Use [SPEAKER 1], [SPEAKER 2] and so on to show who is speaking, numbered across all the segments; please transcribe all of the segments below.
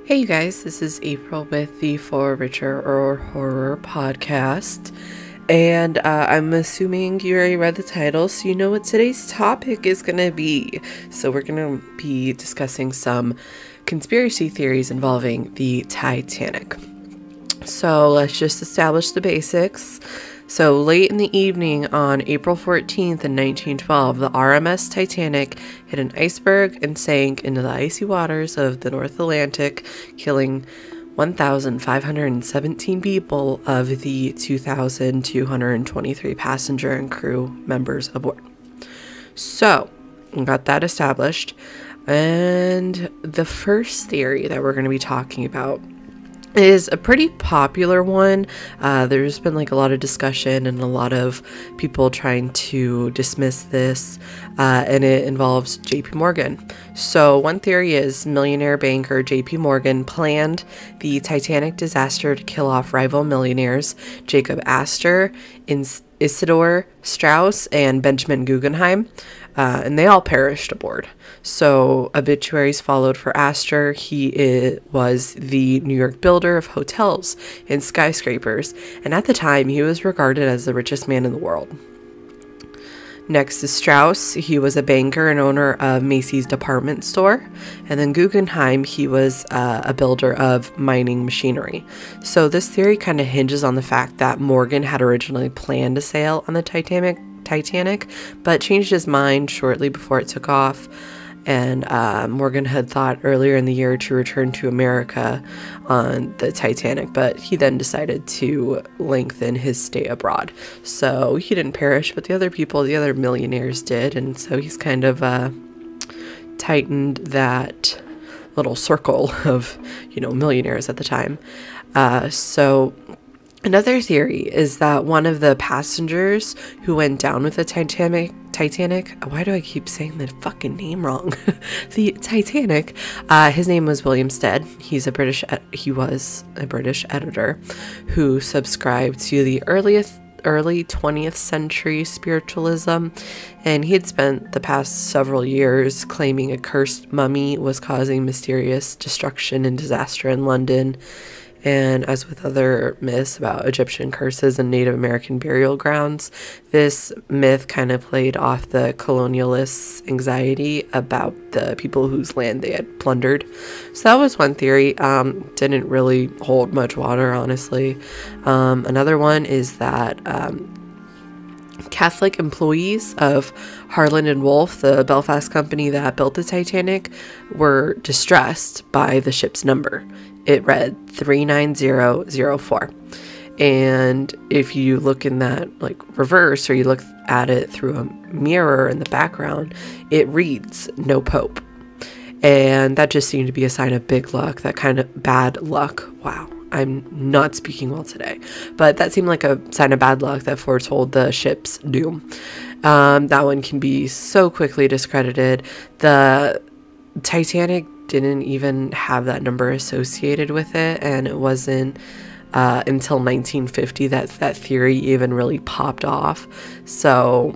[SPEAKER 1] Hey you guys, this is April with the For Richer or Horror podcast, and I'm assuming you already read the title, so you know what today's topic is going to be. So we're going to be discussing some conspiracy theories involving the Titanic. So let's just establish the basics. So late in the evening on April 14th in 1912, the RMS Titanic hit an iceberg and sank into the icy waters of the North Atlantic, killing 1,517 people of the 2,223 passenger and crew members aboard. So, we got that established. And the first theory that we're going to be talking about is a pretty popular one. There's been a lot of discussion and a lot of people trying to dismiss this, and it involves JP Morgan. So one theory is millionaire banker JP Morgan planned the Titanic disaster to kill off rival millionaires Jacob Astor, Isidor Straus, and Benjamin Guggenheim, and they all perished aboard. So obituaries followed for Astor. He was the New York builder of hotels and skyscrapers, and at the time he was regarded as the richest man in the world. Next is Straus. He was a banker and owner of Macy's department store. And then Guggenheim, he was a builder of mining machinery. So this theory kind of hinges on the fact that Morgan had originally planned to sail on the Titanic, but changed his mind shortly before it took off. And Morgan had thought earlier in the year to return to America on the Titanic, but he then decided to lengthen his stay abroad. So he didn't perish, but the other millionaires did, and so he's kind of tightened that little circle of, millionaires at the time. So another theory is that one of the passengers who went down with the Titanic, why do I keep saying the fucking name wrong? The Titanic, his name was William Stead. He was a British editor who subscribed to the early 20th century spiritualism, and he had spent the past several years claiming a cursed mummy was causing mysterious destruction and disaster in London. And as with other myths about Egyptian curses and Native American burial grounds, this myth kind of played off the colonialists' anxiety about the people whose land they had plundered. So that was one theory. Didn't really hold much water, honestly. Another one is that Catholic employees of Harland and Wolff, the Belfast company that built the Titanic, were distressed by the ship's number. It read 39004. And if you look in that reverse, or you look at it through a mirror in the background, it reads no Pope. And that just seemed to be a sign of big luck, that kind of bad luck. Wow, I'm not speaking well today. But that seemed like a sign of bad luck that foretold the ship's doom. That one can be so quickly discredited. The Titanic didn't even have that number associated with it, and it wasn't until 1950 that theory even really popped off. So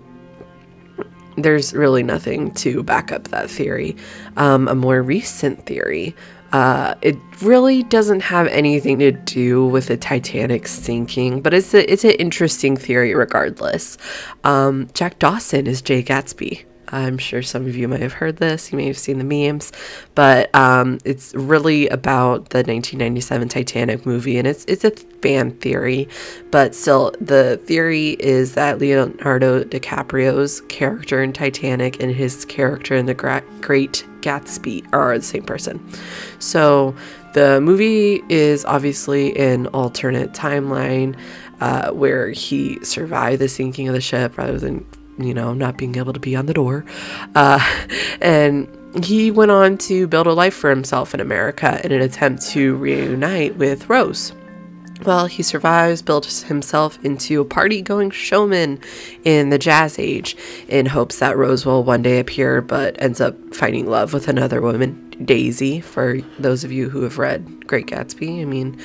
[SPEAKER 1] there's really nothing to back up that theory. A more recent theory, it really doesn't have anything to do with the Titanic sinking, but it's an interesting theory regardless. Jack Dawson is Jay Gatsby. I'm sure some of you might have heard this. You may have seen the memes, but it's really about the 1997 Titanic movie, and it's a fan theory, but still, the theory is that Leonardo Dicaprio's character in Titanic and his character in the Great Gatsby are the same person. So the movie is obviously an alternate timeline where he survived the sinking of the ship rather than not being able to be on the door. And he went on to build a life for himself in America in an attempt to reunite with Rose. Well, he survives, built himself into a party-going showman in the Jazz Age in hopes that Rose will one day appear, but ends up finding love with another woman, Daisy, for those of you who have read Great Gatsby. I mean,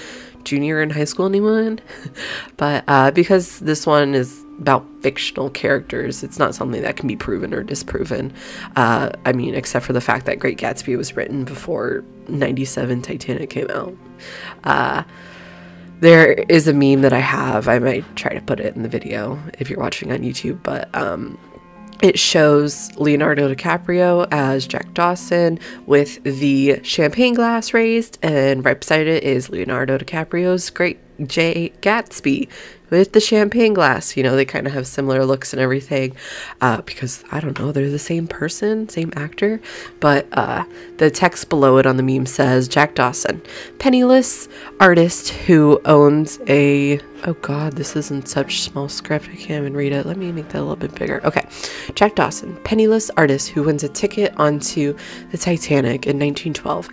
[SPEAKER 1] junior in high school, anyone? But because this one is about fictional characters. It's not something that can be proven or disproven. I mean, except for the fact that Great Gatsby was written before 97 Titanic came out. There is a meme that I have. I might try to put it in the video if you're watching on YouTube, but it shows Leonardo DiCaprio as Jack Dawson with the champagne glass raised, and right beside it is Leonardo DiCaprio's Great Gatsby with the champagne glass. You know, they kind of have similar looks and everything, because, I don't know, they're the same person, same actor, but the text below it on the meme says, Jack Dawson, penniless artist who owns a... Oh God, this is in such small script, I can't even read it. Let me make that a little bit bigger. Okay. Jack Dawson, penniless artist who wins a ticket onto the Titanic in 1912,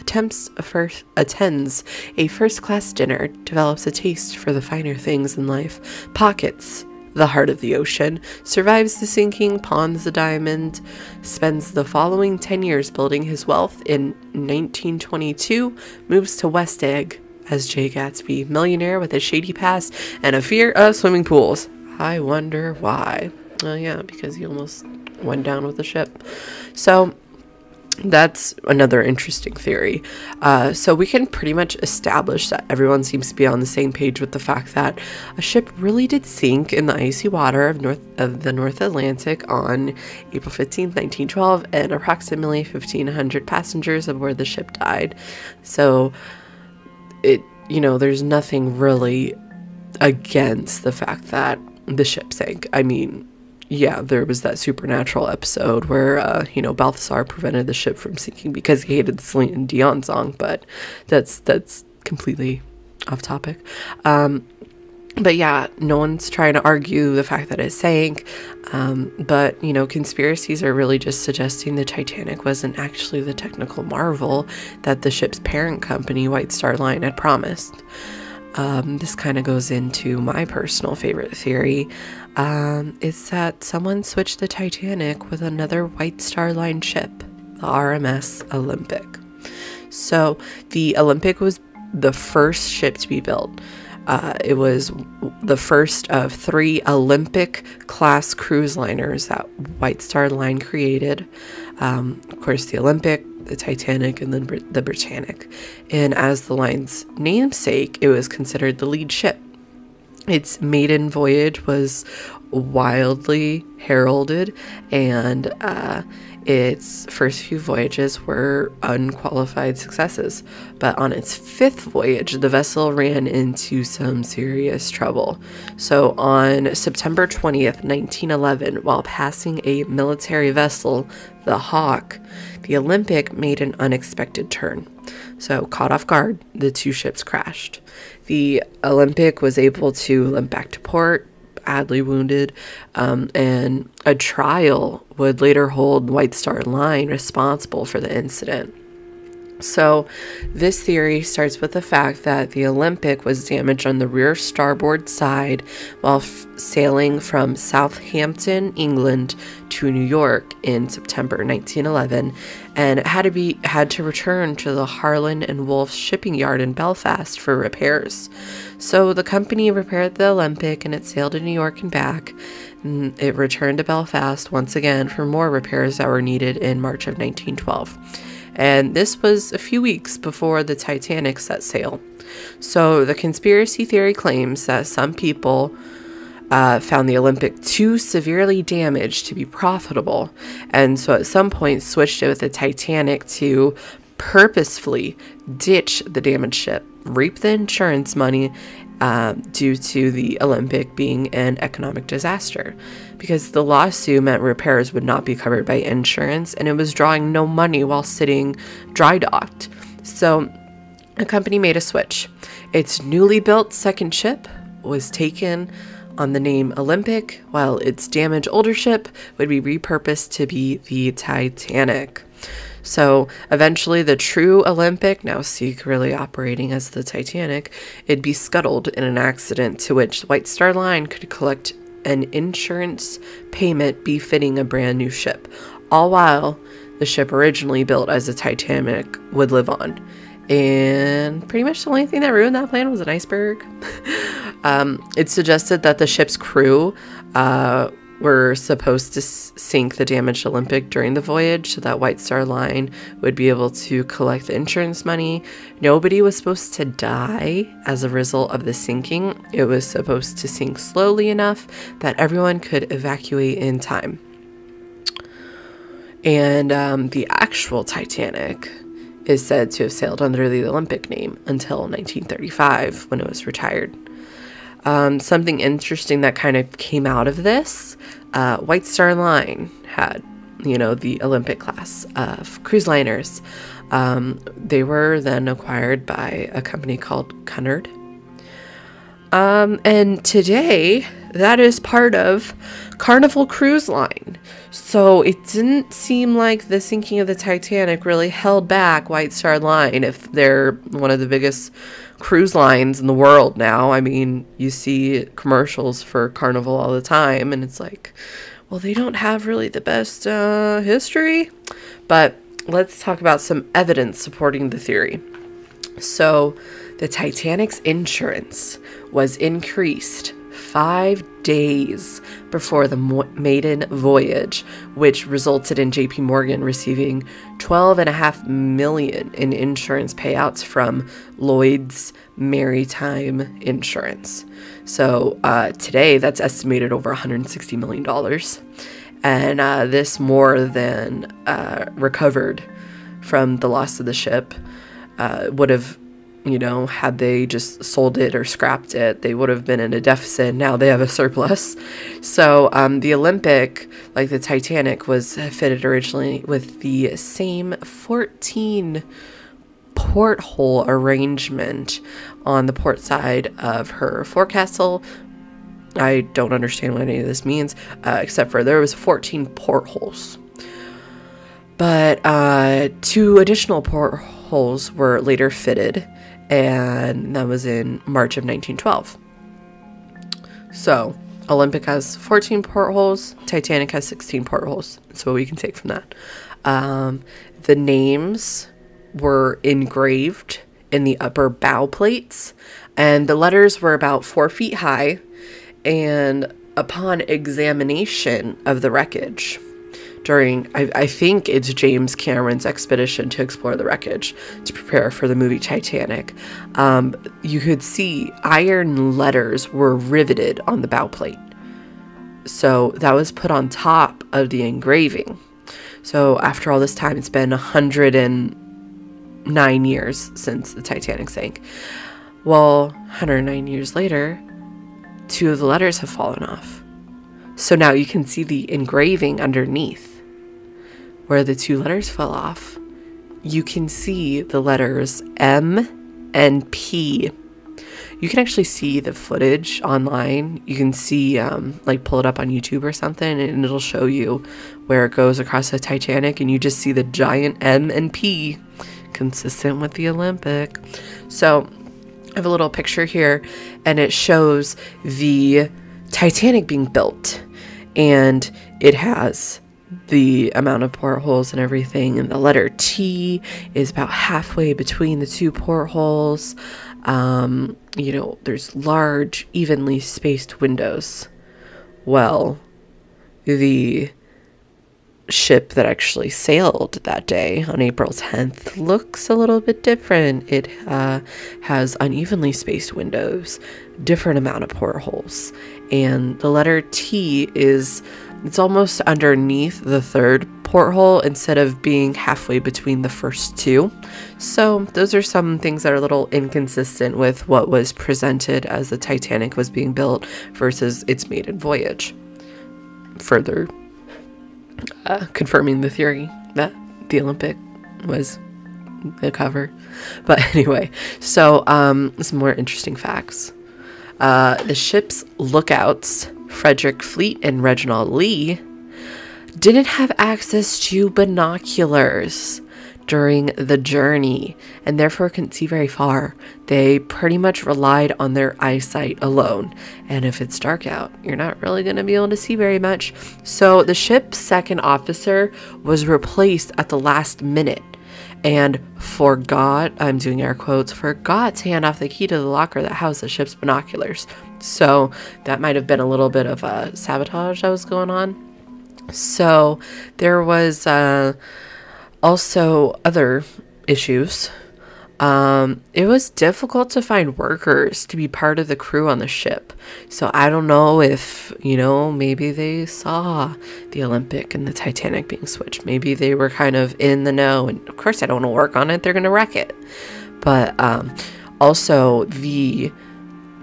[SPEAKER 1] attends a first-class dinner, develops a taste for the finer things in life, pockets the heart of the ocean, survives the sinking, pawns the diamond, spends the following 10 years building his wealth. In 1922, moves to West Egg as J. Gatsby, millionaire with a shady past and a fear of swimming pools. I wonder why. Oh yeah, because he almost went down with the ship. So that's another interesting theory. So we can pretty much establish that everyone seems to be on the same page with the fact that a ship really did sink in the icy water of the North Atlantic on April 15th, 1912, and approximately 1,500 passengers aboard the ship died. So there's nothing really against the fact that the ship sank. I mean, yeah, there was that supernatural episode where, Balthazar prevented the ship from sinking because he hated the Celine Dion song, but that's completely off topic. But yeah, no one's trying to argue the fact that it sank. But, conspiracies are really just suggesting the Titanic wasn't actually the technical marvel that the ship's parent company, White Star Line, had promised. This kind of goes into my personal favorite theory. It's that someone switched the Titanic with another White Star Line ship, the RMS Olympic. So the Olympic was the first ship to be built. It was the first of 3 Olympic-class cruise liners that White Star Line created. Of course, the Olympic, the Titanic, and then the Britannic. And as the line's namesake, it was considered the lead ship. Its maiden voyage was wildly heralded, and its first few voyages were unqualified successes. But on its 5th voyage, the vessel ran into some serious trouble. So on September 20th, 1911, while passing a military vessel, the Hawk, the Olympic made an unexpected turn. So caught off guard, the 2 ships crashed. The Olympic was able to limp back to port, badly wounded, and a trial would later hold White Star Line responsible for the incident. So this theory starts with the fact that the Olympic was damaged on the rear starboard side while sailing from Southampton, England to New York in September 1911, and it had to return to the Harland and Wolff shipping yard in Belfast for repairs. So the company repaired the Olympic and it sailed to New York and back. And it returned to Belfast once again for more repairs that were needed in March of 1912. And this was a few weeks before the Titanic set sail. So the conspiracy theory claims that some people found the Olympic too severely damaged to be profitable, and so at some point switched it with the Titanic to purposefully ditch the damaged ship, reap the insurance money due to the Olympic being an economic disaster, because the lawsuit meant repairs would not be covered by insurance, and it was drawing no money while sitting dry docked. So the company made a switch. Its newly built second ship was taken on the name Olympic, while its damaged older ship would be repurposed to be the Titanic. So eventually the true Olympic, now secretly operating as the Titanic, it'd be scuttled in an accident to which White Star Line could collect an insurance payment befitting a brand new ship, all while the ship originally built as the Titanic would live on. And pretty much the only thing that ruined that plan was an iceberg. It suggested that the ship's crew were supposed to sink the damaged Olympic during the voyage so that White Star Line would be able to collect the insurance money. Nobody was supposed to die as a result of the sinking. It was supposed to sink slowly enough that everyone could evacuate in time. And the actual Titanic is said to have sailed under the Olympic name until 1935 when it was retired. Something interesting that kind of came out of this, White Star Line had, the Olympic class of cruise liners. They were then acquired by a company called Cunard. And today, that is part of Carnival Cruise Line. So it didn't seem like the sinking of the Titanic really held back White Star Line if they're one of the biggest cruise lines in the world now. I mean, you see commercials for Carnival all the time, and it's like, well, they don't have really the best history. But let's talk about some evidence supporting the theory. So the Titanic's insurance was increased 5 days before the maiden voyage, which resulted in JP Morgan receiving $12.5 million in insurance payouts from Lloyd's Maritime Insurance. So today that's estimated over $160 million. And this more than recovered from the loss of the ship. Would have, had they just sold it or scrapped it, they would have been in a deficit. Now they have a surplus. So the Olympic, like the Titanic, was fitted originally with the same 14 porthole arrangement on the port side of her forecastle. I don't understand what any of this means, except for there was 14 portholes. But 2 additional portholes were later fitted, and that was in March of 1912. So Olympic has 14 portholes, Titanic has 16 portholes. That's what we can take from that. The names were engraved in the upper bow plates, and the letters were about 4 feet high. And upon examination of the wreckage during, I think it's James Cameron's expedition to explore the wreckage to prepare for the movie Titanic, you could see iron letters were riveted on the bow plate. So that was put on top of the engraving. So after all this time, it's been 109 years since the Titanic sank. Well, 109 years later, 2 of the letters have fallen off. So now you can see the engraving underneath. Where the 2 letters fell off, you can see the letters M and P. You can actually see the footage online. You can see, pull it up on YouTube or something, and it'll show you where it goes across the Titanic, and you just see the giant M and P, consistent with the Olympic. So I have a little picture here, and it shows the Titanic being built, and it has the amount of portholes and everything, and the letter T is about halfway between the 2 portholes. There's large, evenly spaced windows. Well, the ship that actually sailed that day on April 10th looks a little bit different. It has unevenly spaced windows, different amount of portholes, and the letter T it's almost underneath the 3rd porthole instead of being halfway between the first 2. So those are some things that are a little inconsistent with what was presented as the Titanic was being built versus its maiden voyage. Further confirming the theory that the Olympic was the cover. But anyway, so some more interesting facts. The ship's lookouts, Frederick Fleet and Reginald Lee, didn't have access to binoculars during the journey and therefore couldn't see very far. They pretty much relied on their eyesight alone. And if it's dark out, you're not really going to be able to see very much. So the ship's 2nd officer was replaced at the last minute and forgot, I'm doing air quotes, forgot to hand off the key to the locker that housed the ship's binoculars. So that might have been a little bit of a sabotage that was going on. So there was also other issues. It was difficult to find workers to be part of the crew on the ship. So I don't know if, maybe they saw the Olympic and the Titanic being switched. Maybe they were kind of in the know. And of course, I don't want to work on it. They're going to wreck it. But also, the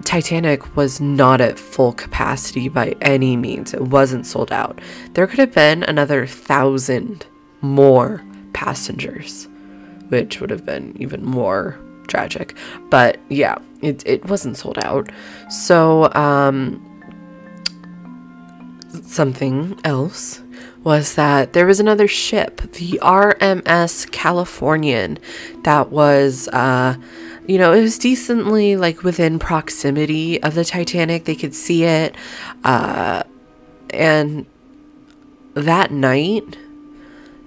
[SPEAKER 1] Titanic was not at full capacity by any means. It wasn't sold out. There could have been another 1,000 more passengers, which would have been even more tragic. But yeah, it wasn't sold out. So something else was that there was another ship, the RMS Californian, that was it was decently within proximity of the Titanic. They could see it. And that night,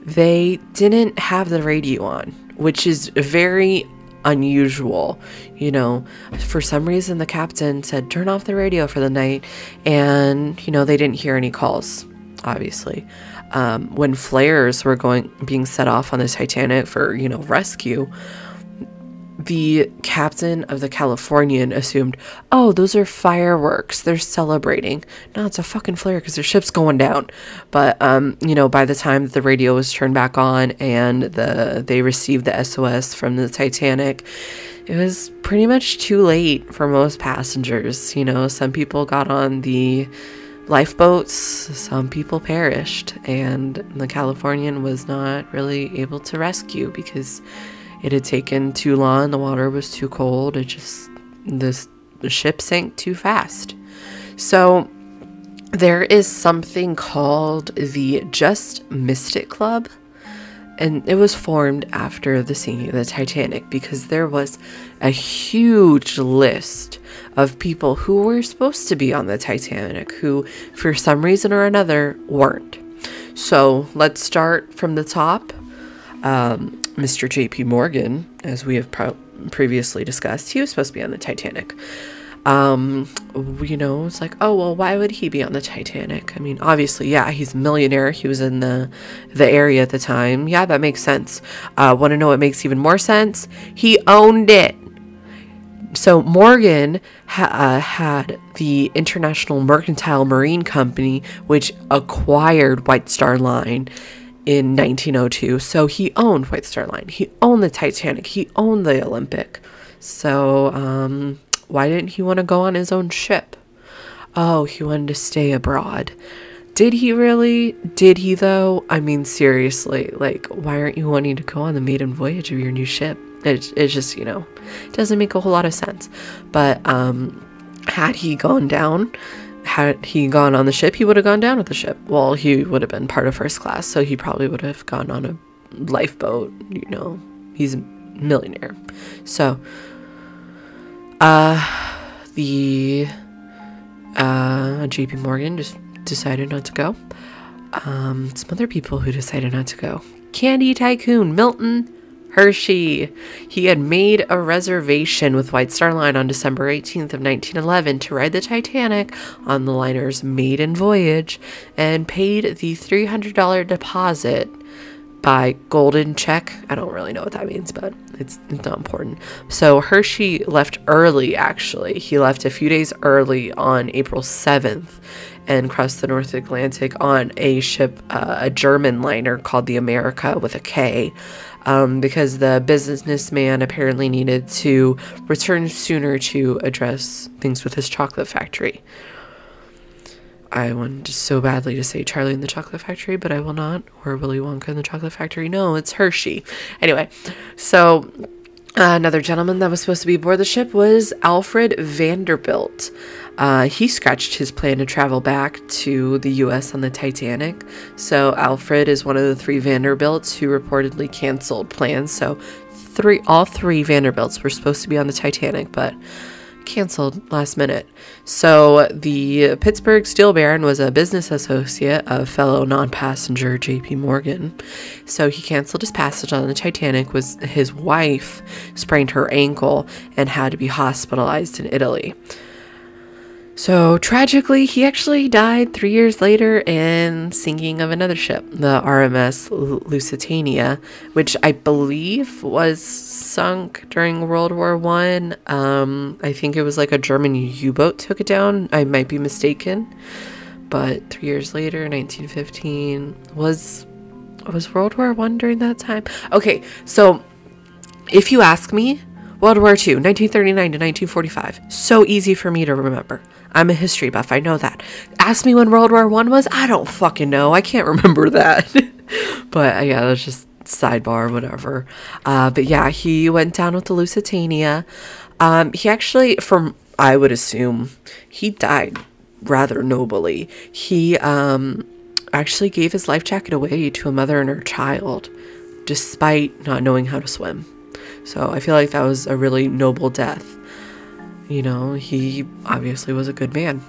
[SPEAKER 1] they didn't have the radio on, which is very unusual. For some reason, the captain said, turn off the radio for the night. And, they didn't hear any calls, obviously. When flares were being set off on the Titanic for, rescue, the captain of the Californian assumed, oh, those are fireworks. They're celebrating. No, it's a fucking flare because their ship's going down. But, by the time that the radio was turned back on and they received the SOS from the Titanic, it was pretty much too late for most passengers. Some people got on the lifeboats, some people perished, and the Californian was not really able to rescue because it had taken too long. The water was too cold. The ship sank too fast. So there is something called the Just Missed It Club. And it was formed after the sinking of the Titanic because there was a huge list of people who were supposed to be on the Titanic who, for some reason or another, weren't. So let's start from the top. Mr. J.P. Morgan, as we have previously discussed, he was supposed to be on the Titanic. It's like, oh, well, why would he be on the Titanic? I mean, obviously, yeah, he's a millionaire. He was in the area at the time. Yeah, that makes sense. Want to know what makes even more sense? He owned it. So Morgan had the International Mercantile Marine Company, which acquired White Star Line in 1902. So he owned White Star Line. He owned the Titanic. He owned the Olympic. So, why didn't he want to go on his own ship? Oh, he wanted to stay abroad. Did he really? Did he though? I mean, seriously, why aren't you wanting to go on the maiden voyage of your new ship? It's just, it doesn't make a whole lot of sense. But, had he gone on the ship, he would have gone down with the ship. Well, he would have been part of first class, so he probably would have gone on a lifeboat. He's a millionaire. So, JP Morgan just decided not to go. Some other people who decided not to go. Candy tycoon Milton Hershey. He had made a reservation with White Star Line on December 18th of 1911 to ride the Titanic on the liner's maiden voyage and paid the $300 deposit by golden check. I don't really know what that means, but it's not important. So Hershey left early, actually. He left a few days early on April 7th and crossed the North Atlantic on a ship, a German liner called the America with a K, because the businessman apparently needed to return sooner to address things with his chocolate factory. I wanted so badly to say Charlie and the Chocolate Factory, but I will not. Or Willy Wonka and the Chocolate Factory. No, it's Hershey. Anyway, so another gentleman that was supposed to be aboard the ship was Alfred Vanderbilt. He scratched his plan to travel back to the U.S. on the Titanic. So Alfred is one of the three Vanderbilts who reportedly canceled plans. So all three Vanderbilts were supposed to be on the Titanic, but canceled last minute. So the Pittsburgh Steel Baron was a business associate of fellow non-passenger J.P. Morgan. So he canceled his passage on the Titanic. His wife sprained her ankle and had to be hospitalized in Italy. So tragically, he actually died 3 years later in sinking of another ship, the RMS Lusitania, which I believe was sunk during World War One. I think it was like a German U-boat took it down. I might be mistaken, but 3 years later, 1915, was World War One during that time? Okay, so if you ask me, World War II, 1939 to 1945. So easy for me to remember. I'm a history buff, I know that. Ask me when World War I was, I don't fucking know. I can't remember that. But yeah, that's just sidebar, whatever. But yeah, he went down with the Lusitania. He actually, I would assume, he died rather nobly. He actually gave his life jacket away to a mother and her child, despite not knowing how to swim. So I feel like that was a really noble death. You know, he obviously was a good man.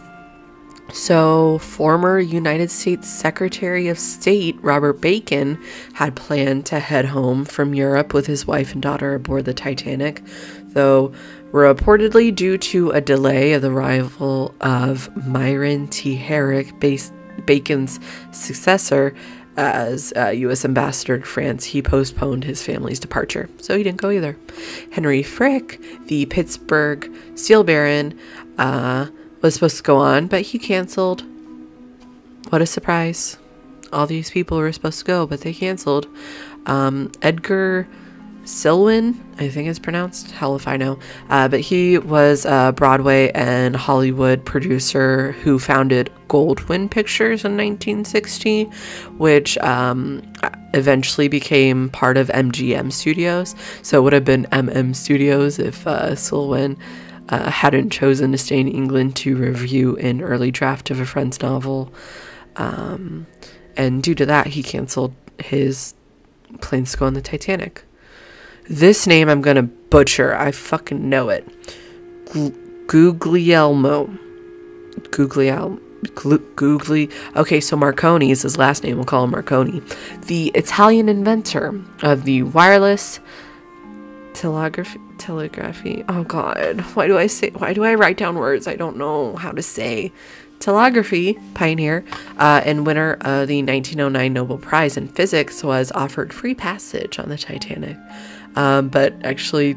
[SPEAKER 1] So former United States Secretary of State Robert Bacon had planned to head home from Europe with his wife and daughter aboard the Titanic, though reportedly due to a delay of the arrival of Myron T. Herrick, Bacon's successor as U.S. ambassador to France, he postponed his family's departure, so he didn't go either. Henry Frick, the Pittsburgh steel baron, was supposed to go on, but he canceled. What a surprise. All these people were supposed to go, but they canceled. Edgar Selwyn, I think it's pronounced, hell if I know, but he was a Broadway and Hollywood producer who founded Goldwyn Pictures in 1960, which eventually became part of MGM Studios. So it would have been MM Studios if Selwyn hadn't chosen to stay in England to review an early draft of a friend's novel. And due to that, he canceled his plans to go on the Titanic. This name I'm gonna butcher. I fucking know it. Guglielmo. Okay, so Marconi is his last name. We'll call him Marconi. The Italian inventor of the wireless telegraphy. Oh God, why do I write down words I don't know how to say? Telegraphy pioneer and winner of the 1909 Nobel Prize in Physics was offered free passage on the Titanic, but actually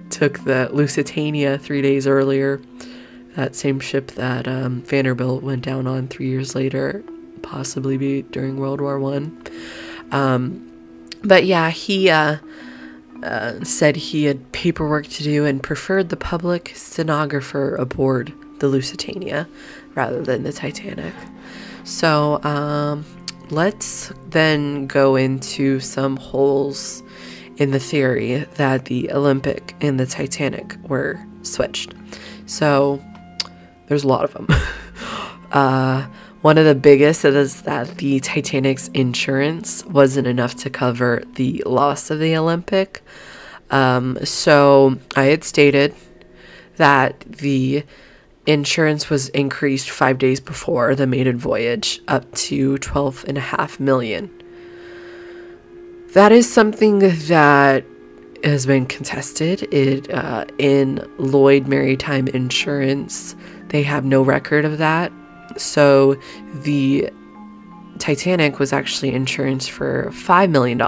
[SPEAKER 1] took the Lusitania 3 days earlier, that same ship that Vanderbilt went down on 3 years later, possibly be during World War One. But yeah, he said he had paperwork to do and preferred the public stenographer aboard the Lusitania rather than the Titanic. So let's then go into some holes in the theory that the Olympic and the Titanic were switched. So there's a lot of them. One of the biggest is that the Titanic's insurance wasn't enough to cover the loss of the Olympic. So I had stated that the insurance was increased 5 days before the maiden voyage up to $12.5 million. That is something that has been contested. In Lloyd Maritime Insurance, they have no record of that. So the Titanic was actually insurance for $5 million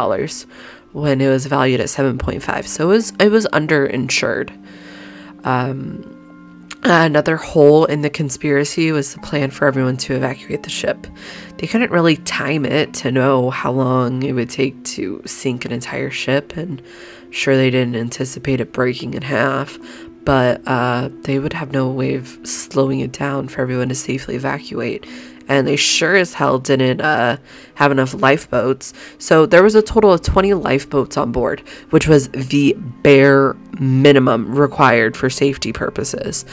[SPEAKER 1] when it was valued at 7.5. So it was underinsured. Another hole in the conspiracy was the plan for everyone to evacuate the ship. They couldn't really time it to know how long it would take to sink an entire ship, and sure, they didn't anticipate it breaking in half, but they would have no way of slowing it down for everyone to safely evacuate. And they sure as hell didn't have enough lifeboats. So there was a total of 20 lifeboats on board, which was the bare minimum required for safety purposes.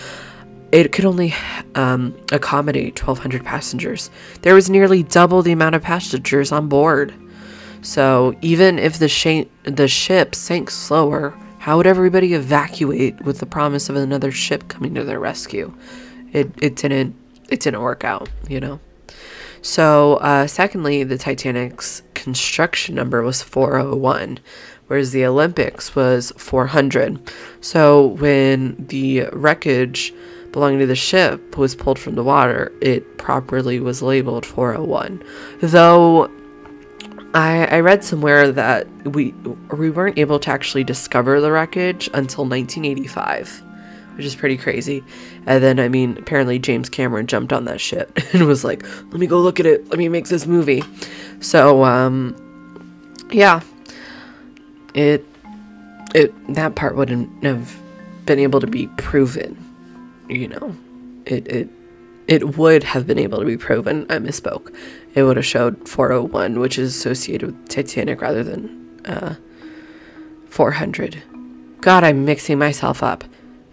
[SPEAKER 1] It could only accommodate 1,200 passengers. There was nearly double the amount of passengers on board. So even if the ship sank slower, how would everybody evacuate with the promise of another ship coming to their rescue? It didn't work out, you know. So secondly, the Titanic's construction number was 401, whereas the Olympics was 400. So when the wreckage belonging to the ship was pulled from the water, it properly was labeled 401. Though I read somewhere that we weren't able to actually discover the wreckage until 1985, which is pretty crazy. And then, I mean, apparently James Cameron jumped on that shit and was like, let me go look at it. Let me make this movie. So, yeah, that part wouldn't have been able to be proven, you know. It would have been able to be proven. I misspoke. It would have showed 401, which is associated with Titanic, rather than 400. God, I'm mixing myself up.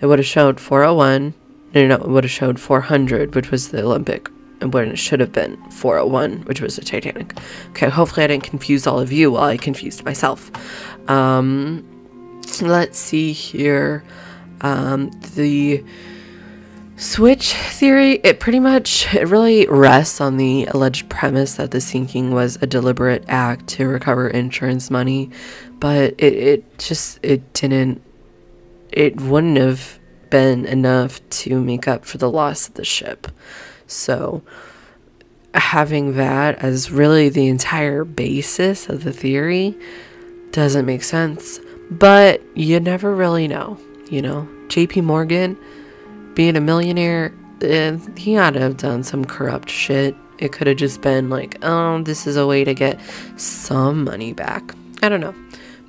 [SPEAKER 1] It would have showed 401. No, it would have showed 400, which was the Olympic, and when it should have been 401, which was the Titanic. Okay, hopefully I didn't confuse all of you while I confused myself. Let's see here. The switch theory, it really rests on the alleged premise that the sinking was a deliberate act to recover insurance money, but it wouldn't have been enough to make up for the loss of the ship. So having that as really the entire basis of the theory doesn't make sense, but you never really know, you know. JP Morgan, being a millionaire, he ought to have done some corrupt shit. It could have just been like, oh, this is a way to get some money back. I don't know.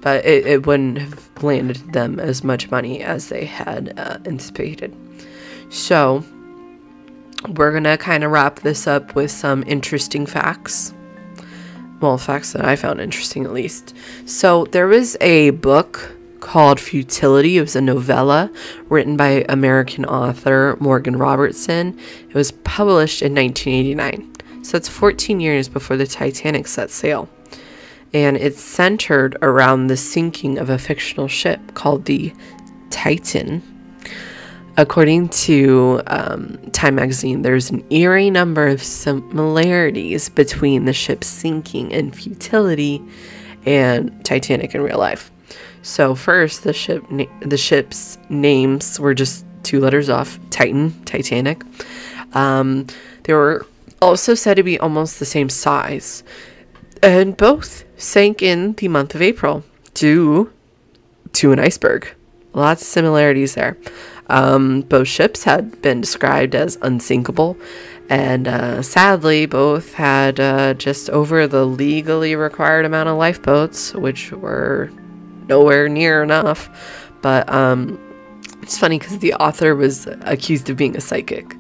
[SPEAKER 1] But it wouldn't have landed them as much money as they had anticipated. So we're going to kind of wrap this up with some interesting facts. Well, facts that I found interesting, at least. So there was a book called Futility. It was a novella written by American author Morgan Robertson. It was published in 1989. So it's 14 years before the Titanic set sail. And it's centered around the sinking of a fictional ship called the Titan. According to Time magazine, there's an eerie number of similarities between the ship's sinking in Futility and Titanic in real life. So first, the ship's names were just 2 letters off: Titan, Titanic. They were also said to be almost the same size, and both sank in the month of April due to an iceberg. Lots of similarities there. Both ships had been described as unsinkable, and sadly, both had just over the legally required amount of lifeboats, which were nowhere near enough. But it's funny because the author was accused of being a psychic,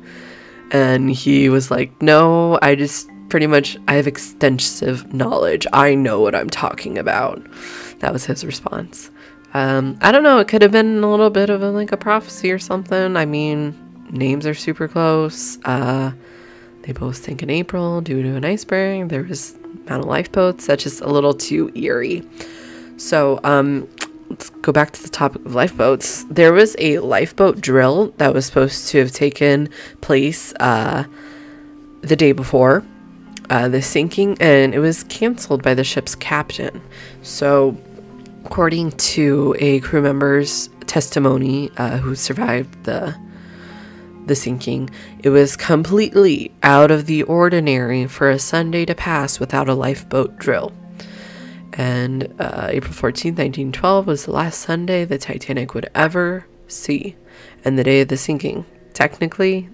[SPEAKER 1] and he was like, no, I have extensive knowledge. I know what I'm talking about. That was his response. I don't know, it could have been a little bit of a prophecy or something. I mean, names are super close. They both sank in April due to an iceberg. There was amount of lifeboats. That's just a little too eerie. So, let's go back to the topic of lifeboats. There was a lifeboat drill that was supposed to have taken place the day before the sinking, and it was canceled by the ship's captain. So, according to a crew member's testimony who survived the sinking, it was completely out of the ordinary for a Sunday to pass without a lifeboat drill. And April 14th, 1912 was the last Sunday the Titanic would ever see, and the day of the sinking. Technically,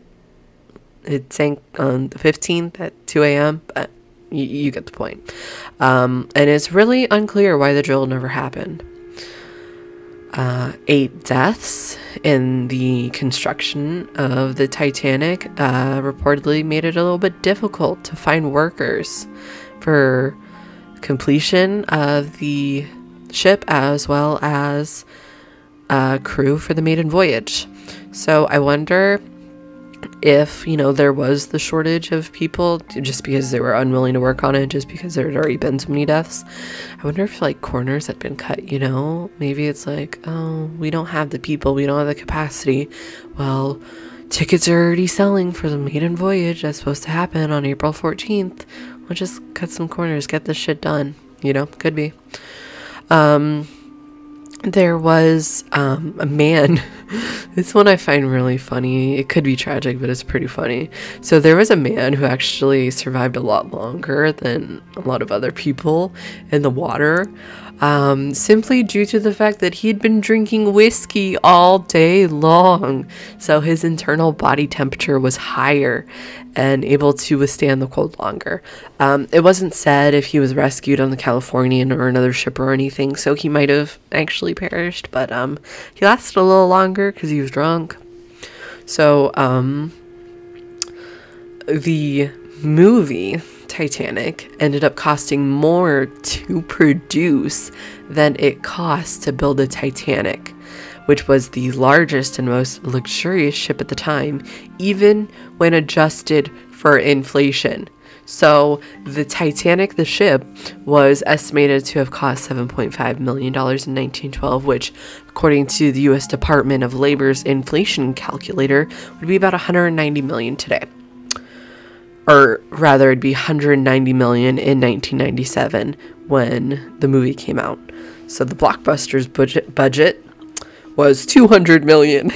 [SPEAKER 1] it sank on the 15th at 2 a.m., but you get the point. And it's really unclear why the drill never happened. 8 deaths in the construction of the Titanic reportedly made it a little bit difficult to find workers for completion of the ship, as well as crew for the maiden voyage. So I wonder if, there was the shortage of people just because they were unwilling to work on it, just because there had already been so many deaths. I wonder if corners had been cut, maybe it's oh, we don't have the people, we don't have the capacity. Well, tickets are already selling for the maiden voyage that's supposed to happen on April 14th. We'll just cut some corners, get this shit done. Could be. there was a man. This one I find really funny. It could be tragic, but it's pretty funny. So there was a man who actually survived a lot longer than a lot of other people in the water, simply due to the fact that he'd been drinking whiskey all day long. So his internal body temperature was higher and able to withstand the cold longer. It wasn't said if he was rescued on the Californian or another ship or anything, so he might have actually perished, but he lasted a little longer because he was drunk. So the movie Titanic ended up costing more to produce than it cost to build the Titanic, which was the largest and most luxurious ship at the time, even when adjusted for inflation. So the Titanic, the ship, was estimated to have cost $7.5 million in 1912, which, according to the U.S. Department of Labor's inflation calculator, would be about $190 million today. Or rather, it'd be $190 million in 1997 when the movie came out. So the blockbuster's budget was $200 million.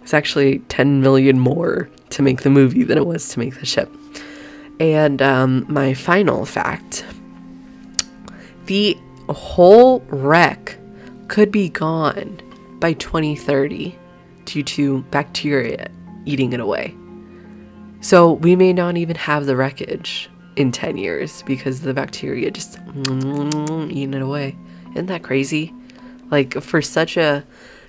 [SPEAKER 1] It's actually $10 million more to make the movie than it was to make the ship. And my final fact, the whole wreck could be gone by 2030 due to bacteria eating it away. So we may not even have the wreckage in 10 years because the bacteria just eating it away. Isn't that crazy? Like, for such a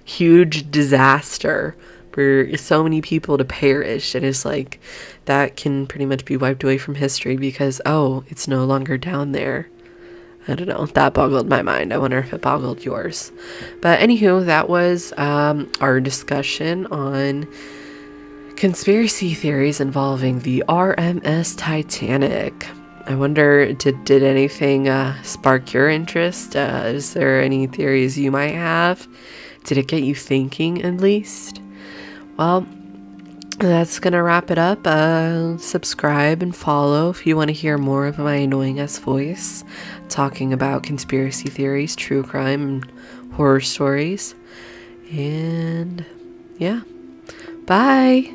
[SPEAKER 1] huge disaster, for so many people to perish, and it's like that can pretty much be wiped away from history because, oh, it's no longer down there. I don't know, that boggled my mind. I wonder if it boggled yours. But anywho, that was our discussion on conspiracy theories involving the RMS Titanic. I wonder, did anything spark your interest? Is there any theories you might have? Did it get you thinking, at least? Well, that's gonna wrap it up. Subscribe and follow if you want to hear more of my annoying ass voice talking about conspiracy theories, true crime, and horror stories. And yeah, bye.